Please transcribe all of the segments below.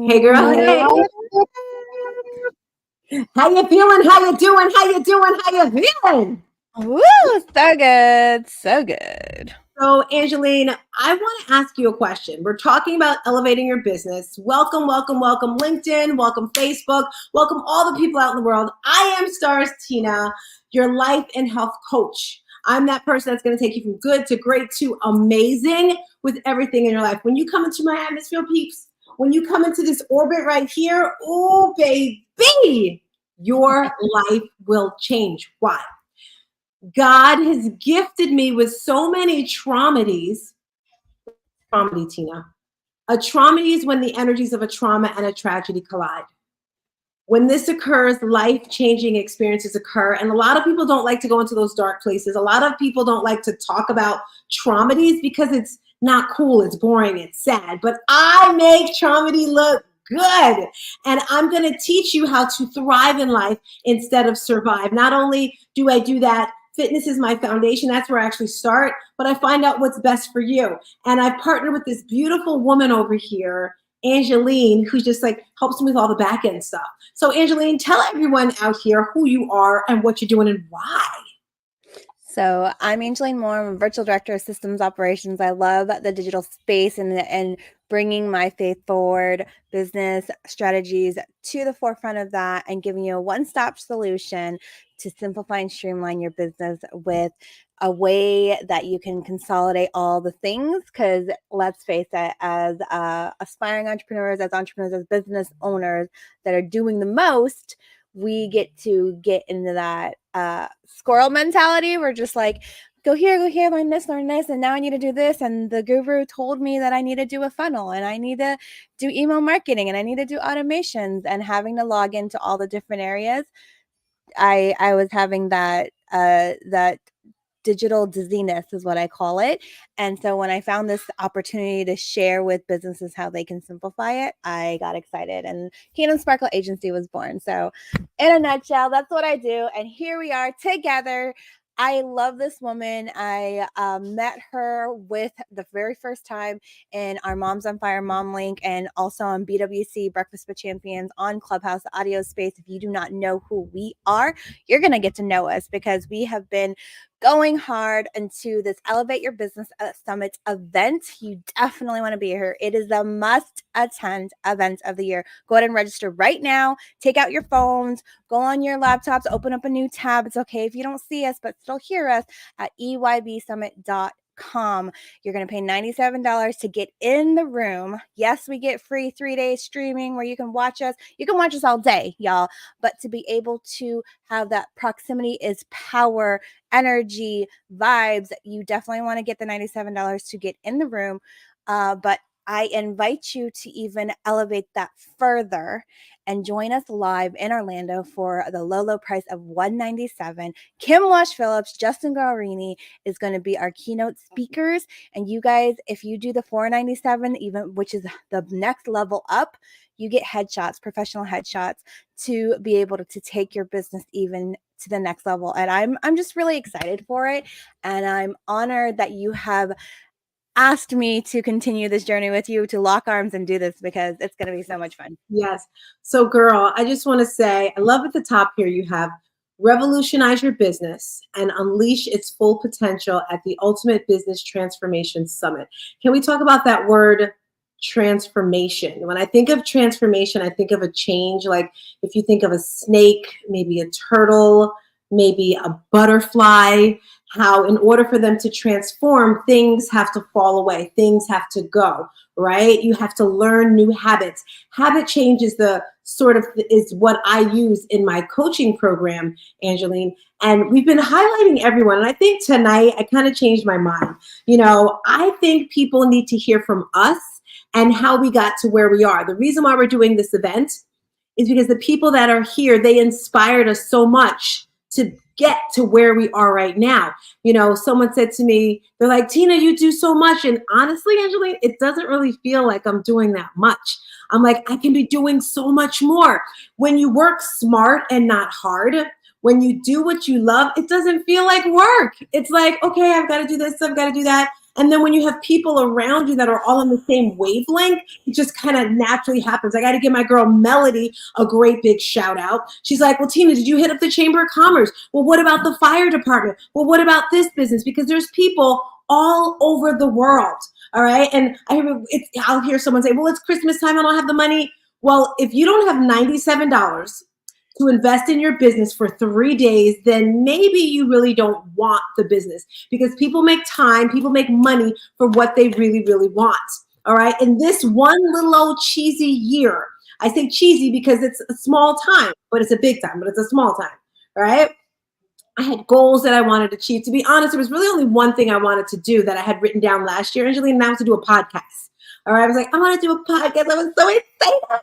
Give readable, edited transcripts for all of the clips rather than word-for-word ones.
Hey, girl. Hey. How you feeling? How you doing? How you doing? How you feeling? Woo, so good. So good. So, Angeline, I want to ask you a question. We're talking about elevating your business. Welcome, welcome, welcome, LinkedIn. Welcome, Facebook. Welcome, all the people out in the world. I am StarzTina, your life and health coach. I'm that person that's going to take you from good to great to amazing with everything in your life. When you come into my atmosphere, peeps, when you come into this orbit right here, oh, baby, your life will change. Why? God has gifted me with so many traumatides. Traumedy, Tina. A traumedy is when the energies of a trauma and a tragedy collide. When this occurs, life-changing experiences occur. And a lot of people don't like to go into those dark places. A lot of people don't like to talk about traumatides because it's not cool, it's boring, it's sad. But I make traumedy look good. And I'm going to teach you how to thrive in life instead of survive. Not only do I do that, fitness is my foundation. That's where I actually start. But I find out what's best for you. And I've partnered with this beautiful woman over here, Angeline, who just like helps me with all the back end stuff. So Angeline, tell everyone out here who you are and what you're doing and why. So I'm Angeline Moore. I'm a virtual director of systems operations. I love the digital space and bringing my faith forward business strategies to the forefront of that and giving you a one-stop solution to simplify and streamline your business with a way that you can consolidate all the things. Because let's face it, as aspiring entrepreneurs, as business owners that are doing the most, we get into that squirrel mentality. We're just like, go here, learn this, and now I need to do this. And the guru told me that I need to do a funnel and I need to do email marketing and I need to do automations, and having to log into all the different areas. I was having that digital dizziness is what I call it. And so when I found this opportunity to share with businesses how they can simplify it, I got excited and Kingdom Sparkle Agency was born. So in a nutshell, that's what I do. And here we are together. I love this woman. I met her with the very first time in our Moms on Fire Mom Link, and also on BWC Breakfast with Champions on Clubhouse, the audio space. If you do not know who we are, you're going to get to know us because we have been going hard into this Elevate Your Business Summit event. You definitely want to be here. It is the must attend event of the year. Go ahead and register right now. Take out your phones, go on your laptops, open up a new tab. It's okay if you don't see us, but still hear us at eybsummit.com. You're going to pay $97 to get in the room. Yes, we get free 3-day streaming where you can watch us. You can watch us all day, y'all. But to be able to have that proximity is power, energy, vibes, you definitely want to get the $97 to get in the room. But I invite you to even elevate that further and join us live in Orlando for the low price of $197. Kim Wash Phillips, Justin Guarini is going to be our keynote speakers. And you guys, if you do the $497, even which is the next level up, you get headshots, professional headshots to be able to take your business even to the next level. And I'm just really excited for it. And I'm honored that you have asked me to continue this journey with you, to lock arms and do this, because it's going to be so much fun. Yes. So girl, I just want to say, I love at the top here, you have revolutionize your business and unleash its full potential at the Ultimate Business Transformation Summit. Can we talk about that word transformation? When I think of transformation, I think of a change. Like if you think of a snake, maybe a turtle, maybe a butterfly, how in order for them to transform, things have to fall away, things have to go, right? You have to learn new habits. Habit change is is what I use in my coaching program, Angeline. And we've been highlighting everyone. And I think tonight I kind of changed my mind. You know, I think people need to hear from us and how we got to where we are. The reason why we're doing this event is because the people that are here, they inspired us so much to get to where we are right now. You know, someone said to me, they're like, Tina, you do so much. And honestly, Angeline, it doesn't really feel like I'm doing that much. I'm like, I can be doing so much more. When you work smart and not hard, when you do what you love, it doesn't feel like work. It's like, okay, I've got to do this, I've got to do that. And then when you have people around you that are all on the same wavelength, it just kind of naturally happens. I got to give my girl Melody a great big shout out. She's like, well, Tina, did you hit up the Chamber of Commerce? Well, what about the fire department? Well, what about this business? Because there's people all over the world. All right. And I'll hear someone say, well, it's Christmas time. I don't have the money. Well, if you don't have $97 to invest in your business for 3 days, then maybe you really don't want the business, because people make time, people make money for what they really, really want. All right. And this one little old cheesy year, I say cheesy because it's a small time, but it's a big time, but it's a small time. All right. I had goals that I wanted to achieve. To be honest, there was really only one thing I wanted to do that I had written down last year, Angeline, and that was to do a podcast. All right. I was like, I want to do a podcast. I was so excited.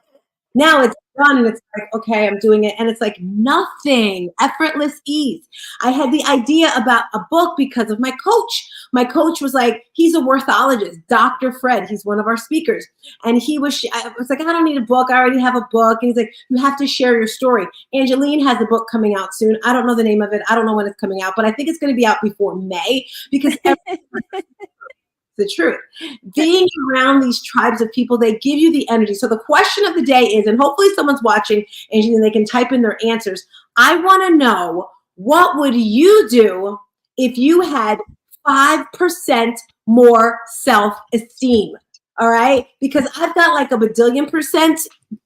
Now it's done, and it's like, okay, I'm doing it. And it's like nothing, effortless ease. I had the idea about a book because of my coach. My coach was like, he's a worthologist, Dr. Fred. He's one of our speakers. And I was like, I don't need a book. I already have a book. And he's like, you have to share your story. Angeline has a book coming out soon. I don't know the name of it. I don't know when it's coming out, but I think it's going to be out before May, because the truth. Being around these tribes of people, they give you the energy. So the question of the day is, and hopefully someone's watching and they can type in their answers. I want to know, what would you do if you had 5% more self-esteem? All right. Because I've got like a bajillion%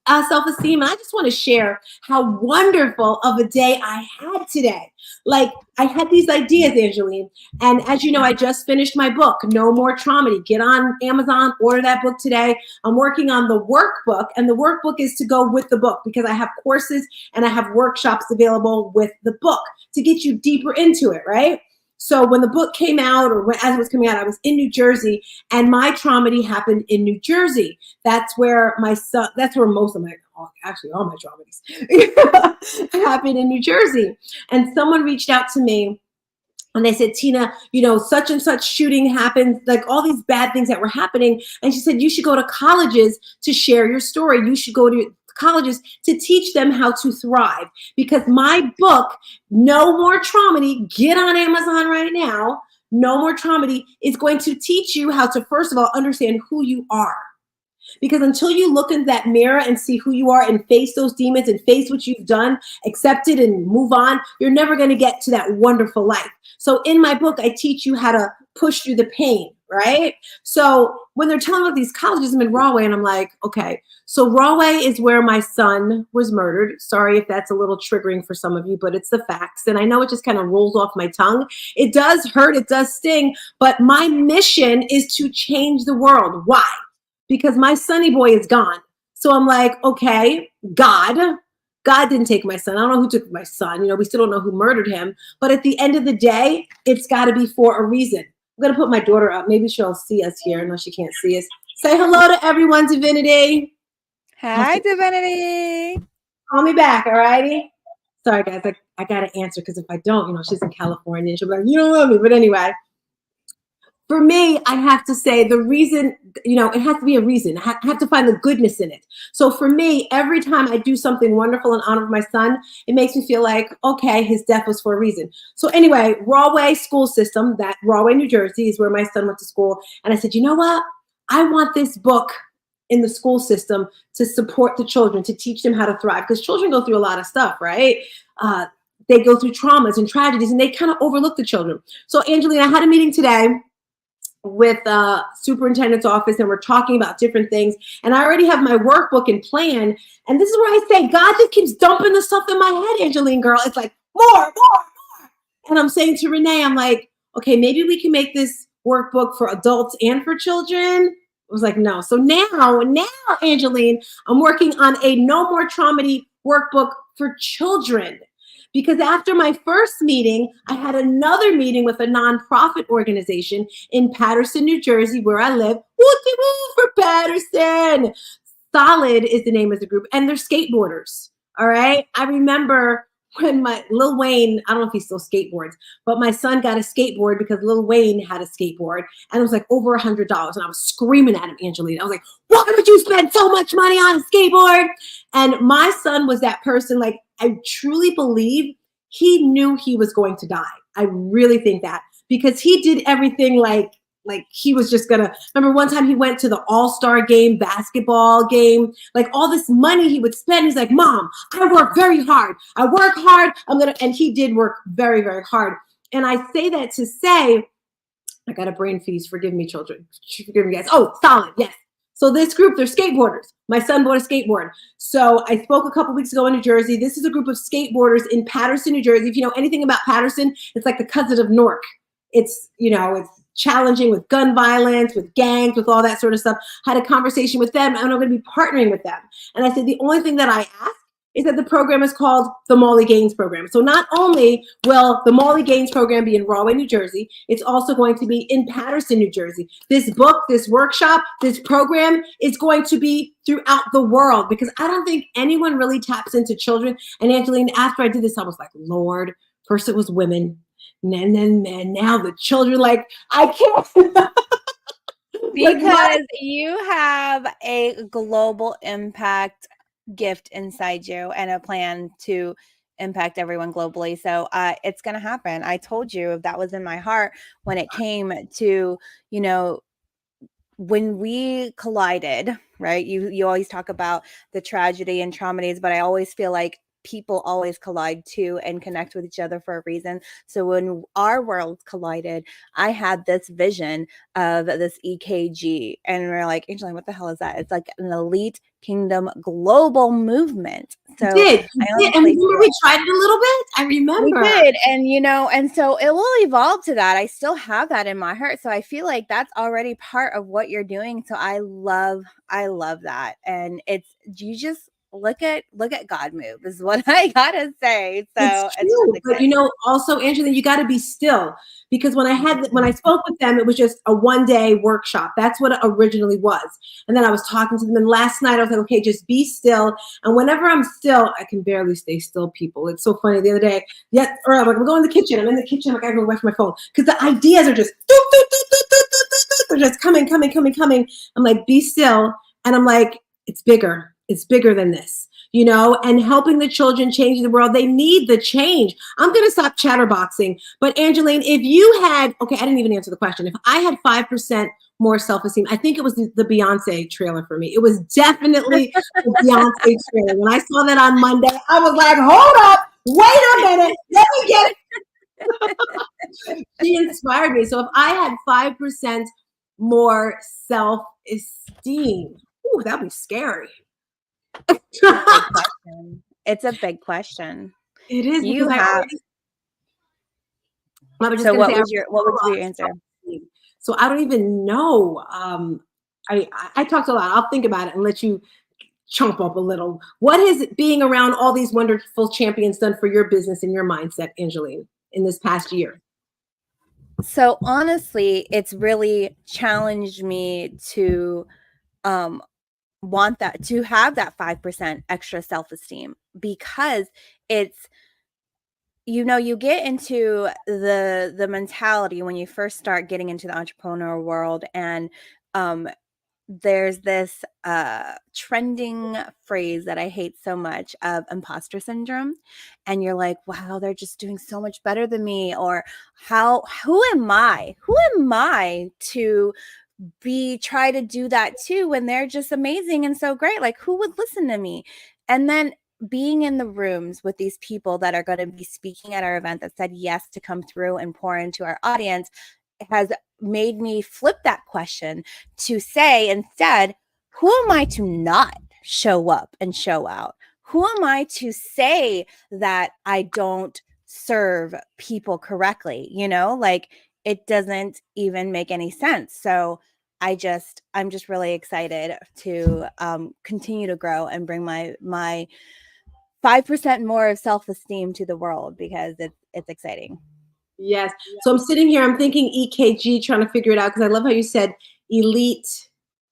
self-esteem. And I just want to share how wonderful of a day I had today. Like, I had these ideas, Angeline. And as you know, I just finished my book, No More Traumedy. Get on Amazon, order that book today. I'm working on the workbook, and the workbook is to go with the book, because I have courses and I have workshops available with the book to get you deeper into it, right? So when the book came out, or as it was coming out, I was in New Jersey, and my traumedy happened in New Jersey. That's where most of my, actually all my traumedies happened in New Jersey. And someone reached out to me and they said, Tina, such and such shooting happened, like all these bad things that were happening. And she said, you should go to colleges to share your story. You should go to colleges to teach them how to thrive. Because my book, No More Traumedy, get on Amazon right now. No More Traumedy is going to teach you how to, first of all, understand who you are. Because until you look in that mirror and see who you are and face those demons and face what you've done, accept it and move on, you're never going to get to that wonderful life. So in my book, I teach you how to push through the pain, right? So when they're telling about these colleges, I'm in Rahway, and I'm like, okay, so Rahway is where my son was murdered. Sorry if that's a little triggering for some of you, but it's the facts. And I know it just kind of rolls off my tongue. It does hurt, it does sting, but my mission is to change the world. Why? Because my sonny boy is gone. So I'm like, okay, God didn't take my son. I don't know who took my son. We still don't know who murdered him. But at the end of the day, it's got to be for a reason. I'm going to put my daughter up. Maybe she'll see us here. No, she can't see us. Say hello to everyone, Divinity. Hi, Divinity. Call me back, all righty? Sorry, guys. I got to answer, because if I don't, she's in California. And she'll be like, you don't love me. But anyway. For me, I have to say the reason, it has to be a reason. I have to find the goodness in it. So for me, every time I do something wonderful in honor of my son, it makes me feel like, okay, his death was for a reason. So anyway, Rahway school system, that Rahway, New Jersey is where my son went to school. And I said, you know what? I want this book in the school system to support the children, to teach them how to thrive. Because children go through a lot of stuff, right? They go through traumas and tragedies, and they kind of overlook the children. So Angeline, I had a meeting today with superintendent's office, and we're talking about different things, and I already have my workbook in plan. And this is where I say, God just keeps dumping the stuff in my head, Angeline girl. It's like more. And I'm saying to Renee, I'm like, okay, maybe we can make this workbook for adults and for children. I was like, no. So now, Angeline, I'm working on a No More Traumedy workbook for children. Because after my first meeting, I had another meeting with a nonprofit organization in Paterson, New Jersey, where I live. Woo for Paterson. Solid is the name of the group, and they're skateboarders. All right. I remember when my Lil Wayne, I don't know if he still skateboards, but my son got a skateboard because Lil Wayne had a skateboard, and it was like over $100. And I was screaming at him, Angelina. I was like, why would you spend so much money on a skateboard? And my son was that person, like, I truly believe he knew he was going to die. I really think that, because he did everything like like he was just gonna, remember one time he went to the all-star game, basketball game, like all this money he would spend. He's like, Mom, I work very hard. I work hard. And he did work very, very hard. And I say that to say, I got a brain freeze. Forgive me, children. Forgive me, guys. Oh, solid. Yes. So this group, they're skateboarders. My son bought a skateboard. So I spoke a couple weeks ago in New Jersey. This is a group of skateboarders in Paterson, New Jersey. If you know anything about Paterson, it's like the cousin of Newark. It's, it's challenging with gun violence, with gangs, with all that sort of stuff. I had a conversation with them, and I'm going to be partnering with them. And I said, the only thing that I ask is that the program is called the Molly Gaines Program. So not only will the Molly Gaines Program be in Rahway, New Jersey, it's also going to be in Paterson, New Jersey. This book, this workshop, this program is going to be throughout the world, because I don't think anyone really taps into children. And Angeline, after I did this, I was like, Lord, first it was women, and then men, now the children, like, I can't. Because you have a global impact gift inside you and a plan to impact everyone globally. So it's going to happen. I told you that was in my heart when it came to, when we collided, right? You always talk about the tragedy and traumas, but I always feel like people always collide too and connect with each other for a reason. So when our worlds collided, I had this vision of this EKG, and we're like, Angeline, what the hell is that? It's like an elite kingdom global movement. So you did. And remember we tried it a little bit? I remember. We did. And so it will evolve to that. I still have that in my heart. So I feel like that's already part of what you're doing. So I love that. And you just look at God move is what I gotta say. So it's true. But also, Angela, you got to be still, because when I spoke with them, it was just a one-day workshop. That's what it originally was. And then I was talking to them, and last night I was like, okay, just be still. And whenever I'm still, I can barely stay still, people. It's so funny. The other day, I'm going in the kitchen. I'm in the kitchen. I gotta go away from my phone, because the ideas are just they're just coming. I'm like, be still. And I'm like, it's bigger. It's bigger than this, and helping the children change the world. They need the change. I'm going to stop chatterboxing. But Angeline, if you had, I didn't even answer the question. If I had 5% more self-esteem, I think it was the Beyonce trailer for me. It was definitely the Beyonce trailer. When I saw that on Monday, I was like, hold up, wait a minute, let me get it. She inspired me. So if I had 5% more self-esteem, that'd be scary. It's a big question. It is. You have. So what was your answer? So I don't even know. I talked a lot. I'll think about it and let you chomp up a little. What has being around all these wonderful champions done for your business and your mindset, Angeline, in this past year? So honestly, it's really challenged me to to have that 5% extra self-esteem, because it's, you get into the mentality when you first start getting into the entrepreneur world, and there's this trending phrase that I hate so much of imposter syndrome. And you're like, wow, they're just doing so much better than me. Or who am I to try to do that too when they're just amazing and so great? Like, who would listen to me? And then being in the rooms with these people that are going to be speaking at our event that said yes to come through and pour into our audience has made me flip that question to say instead, who am I to not show up and show out? Who am I to say that I don't serve people correctly? Like, it doesn't even make any sense. So I'm just really excited to continue to grow and bring my 5% more of self-esteem to the world, because it's exciting. Yes. So I'm sitting here, I'm thinking EKG, trying to figure it out, because I love how you said elite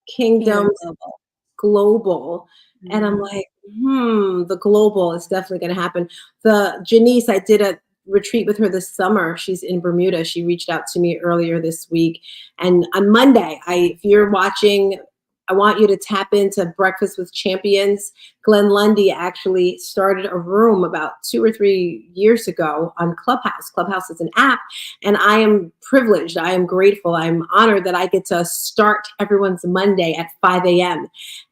kingdom global. Mm-hmm. And I'm like, the global is definitely going to happen. Janice, I did a retreat with her this summer. She's in Bermuda. She reached out to me earlier this week. And on Monday, if you're watching I want you to tap into Breakfast with Champions. Glenn Lundy actually started a room about 2 or 3 years ago on Clubhouse. Clubhouse is an app, and I am privileged. I am grateful. I'm honored that I get to start everyone's Monday at 5 a.m.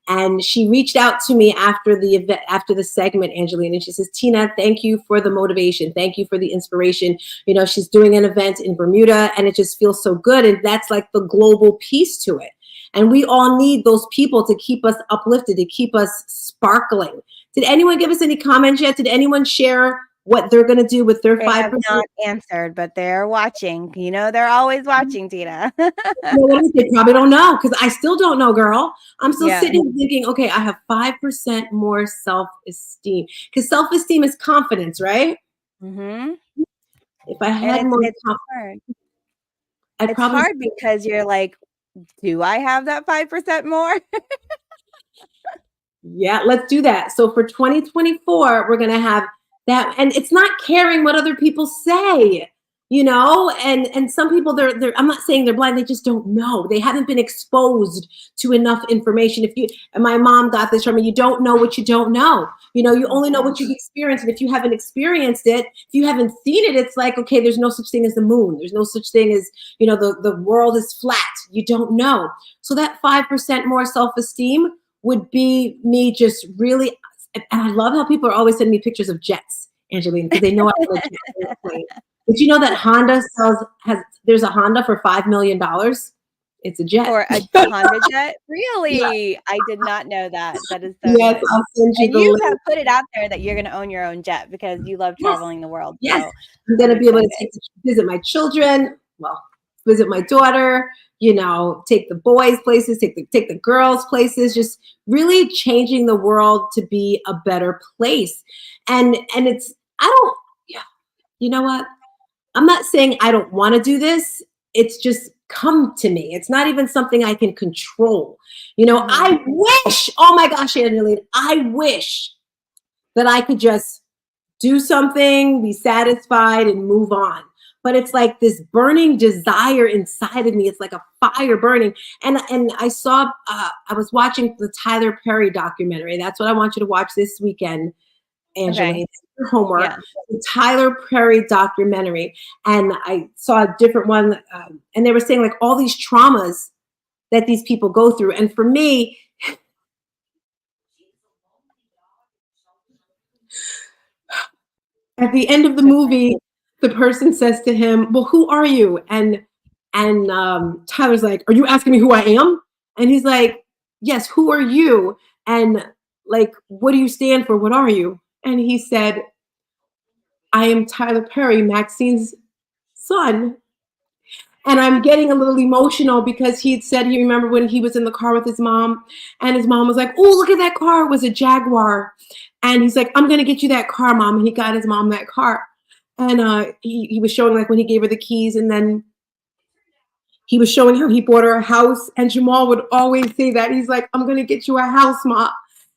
And she reached out to me after the event, after the segment, Angeline, and she says, Tina, thank you for the motivation. Thank you for the inspiration. You know, she's doing an event in Bermuda, and it just feels so good. And that's like the global piece to it. And we all need those people to keep us uplifted, to keep us sparkling. Did anyone give us any comments yet? Did anyone share what they're going to do with their 5%? They have not answered, but they're watching. You know, they're always watching, Tina. You know what? They probably don't know, because I still don't know, girl. I'm still sitting thinking, okay, I have 5% more self-esteem, because self-esteem is confidence, right? Mm-hmm. If I had more it's hard. It's hard because you're like, do I have that 5% more? Yeah, let's do that. So for 2024, we're going to have that. And it's not caring what other people say, you know, and some people, they're I'm not saying they're blind. They just don't know. They haven't been exposed to enough information. And my mom got this from me, you don't know what you don't know. You know, you only know what you've experienced. And if you haven't experienced it, if you haven't seen it, it's like, okay, there's no such thing as the moon. There's no such thing as, you know, the world is flat. You don't know. So that 5% more self-esteem would be me just really, and I love how people are always sending me pictures of jets, Angeline, because they know I'm a jet airplane. Did you know that Honda there's a Honda for $5 million? It's a jet. For a Honda jet? Really? Yeah. I did not know that. That is so yes, good. I'll send you and you have put it out there that you're going to own your own jet because you love traveling the world. Yes, so I'm going to be able to visit my children, visit my daughter, you know, take the boys places, take the girls places, just really changing the world to be a better place. And it's, you know what? I'm not saying I don't want to do this. It's just come to me. It's not even something I can control. You know, I wish, oh my gosh, Angeline, I wish that I could just do something, be satisfied, and move on. But it's like this burning desire inside of me. It's like a fire burning. And I saw, I was watching the Tyler Perry documentary. That's what I want you to watch this weekend, Angeline. Okay. Your homework. Yeah. The Tyler Perry documentary. And I saw a different one. And they were saying like all these traumas that these people go through. And for me, at the end of the movie, the person says to him, well, who are you? And Tyler's like, are you asking me who I am? And he's like, yes, who are you? And like, what do you stand for? What are you? And he said, I am Tyler Perry, Maxine's son. And I'm getting a little emotional because he'd said he remembered when he was in the car with his mom, and his mom was like, oh, look at that car. It was a Jaguar. And he's like, I'm going to get you that car, Mom. And he got his mom that car. And he was showing like when he gave her the keys, and then he was showing how he bought her a house. And Jamal would always say that. He's like, I'm going to get you a house, Ma.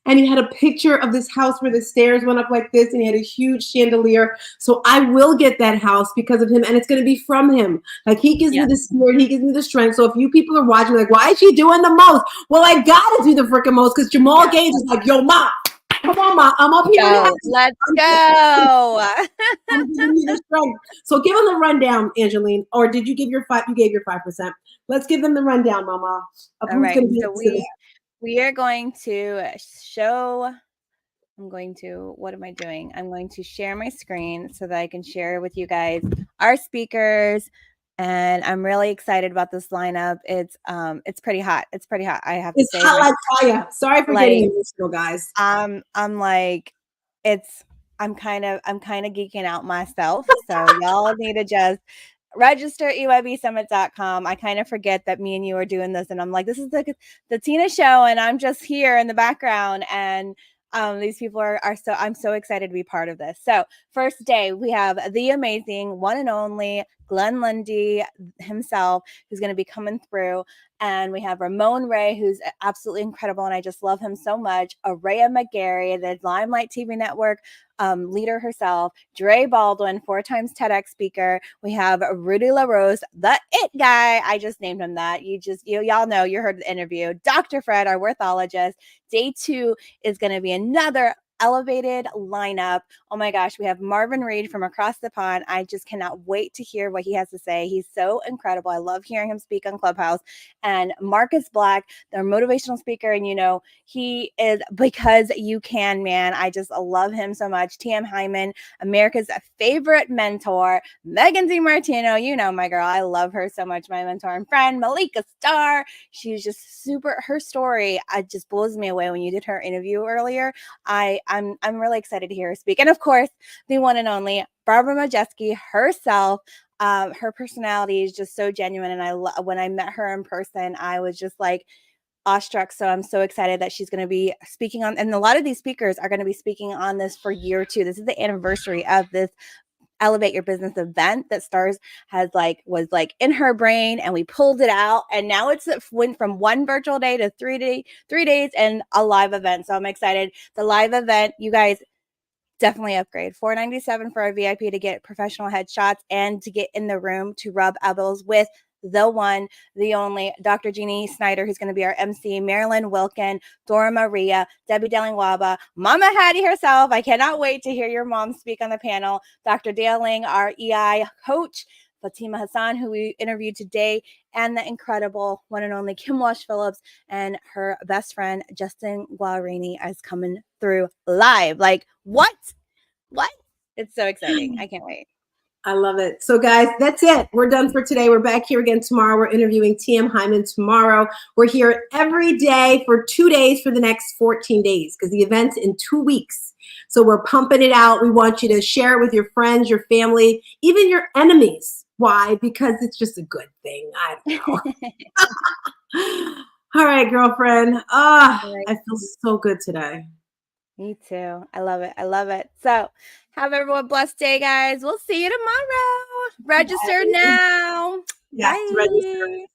And he had a picture of this house where the stairs went up like this, and he had a huge chandelier. So I will get that house because of him, and it's going to be from him. Like, he gives me the spirit, he gives me the strength. So if you people are watching, like, why is she doing the most? Well, I got to do the freaking most because Jamal Gaines is like, yo, Ma, come on, Ma, I'm up here. Let's go. I'm giving you the strength. So give them the rundown, Angeline. Or did you give your 5%? You gave your 5%. Let's give them the rundown, Mama. All right. So we are going to show, what am I doing? I'm going to share my screen so that I can share with you guys our speakers. And I'm really excited about this lineup. It's pretty hot. It's pretty hot. I have to say. It's hot like fire. Sorry for getting emotional, guys. I'm like, I'm kind of geeking out myself. So y'all need to just register EYBSummit.com. I kind of forget that me and you are doing this, and I'm like, this is the Tina show, and I'm just here in the background, and these people I'm so excited to be part of this. So first day, we have the amazing one and only Glenn Lundy himself, who's going to be coming through, And we have Ramon Ray, who's absolutely incredible, and I just love him so much. Araya McGarry, the Limelight TV network leader herself. Dre Baldwin, 4 times TEDx speaker. We have Rudy LaRose, the it guy. I just named him that. Y'all know, you heard the interview. Dr. Fred, our worthologist. Day 2 is going to be another elevated lineup. Oh my gosh, we have Marvin Reed from across the pond. I just cannot wait to hear what he has to say. He's so incredible. I love hearing him speak on Clubhouse. And Marcus Black, their motivational speaker, and he is because you can, man. I just love him so much. TM Hyman, America's favorite mentor. Megan DiMartino, my girl. I love her so much, my mentor and friend. Malika Starr, she's just super. Her story just blows me away. When you did her interview earlier, I'm really excited to hear her speak. And of course, the one and only Barbara Majeski herself. Her personality is just so genuine, and when I met her in person, I was just like awestruck. So I'm so excited that she's going to be speaking on, and a lot of these speakers are going to be speaking on this for year 2. This is the anniversary of this Elevate Your Business event that Starz was in her brain, and we pulled it out, and now went from 1 virtual day to 3 days and a live event. So I'm excited. The live event, you guys, definitely upgrade. $497 for our VIP to get professional headshots and to get in the room to rub elbows with the one, the only Dr. Jeannie Snyder, who's going to be our MC, Marilyn Wilkin, Dora Maria, Debbie Dellingwaba, Mama Hattie herself. I cannot wait to hear your mom speak on the panel. Dr. Daling, our EI coach, Fatima Hassan, who we interviewed today, and the incredible one and only Kim Walsh Phillips, and her best friend, Justin Guarini, is coming through live. Like, what? It's so exciting. I can't wait. I love it. So guys, that's it. We're done for today. We're back here again tomorrow. We're interviewing TM Hyman tomorrow. We're here every day for 2 days for the next 14 days because the event's in 2 weeks. So we're pumping it out. We want you to share it with your friends, your family, even your enemies. Why? Because it's just a good thing. I don't know. All right, girlfriend. I feel so good today. Me too. I love it. I love it. So have everyone a blessed day, guys. We'll see you tomorrow. Register now. Yes, Bye. register.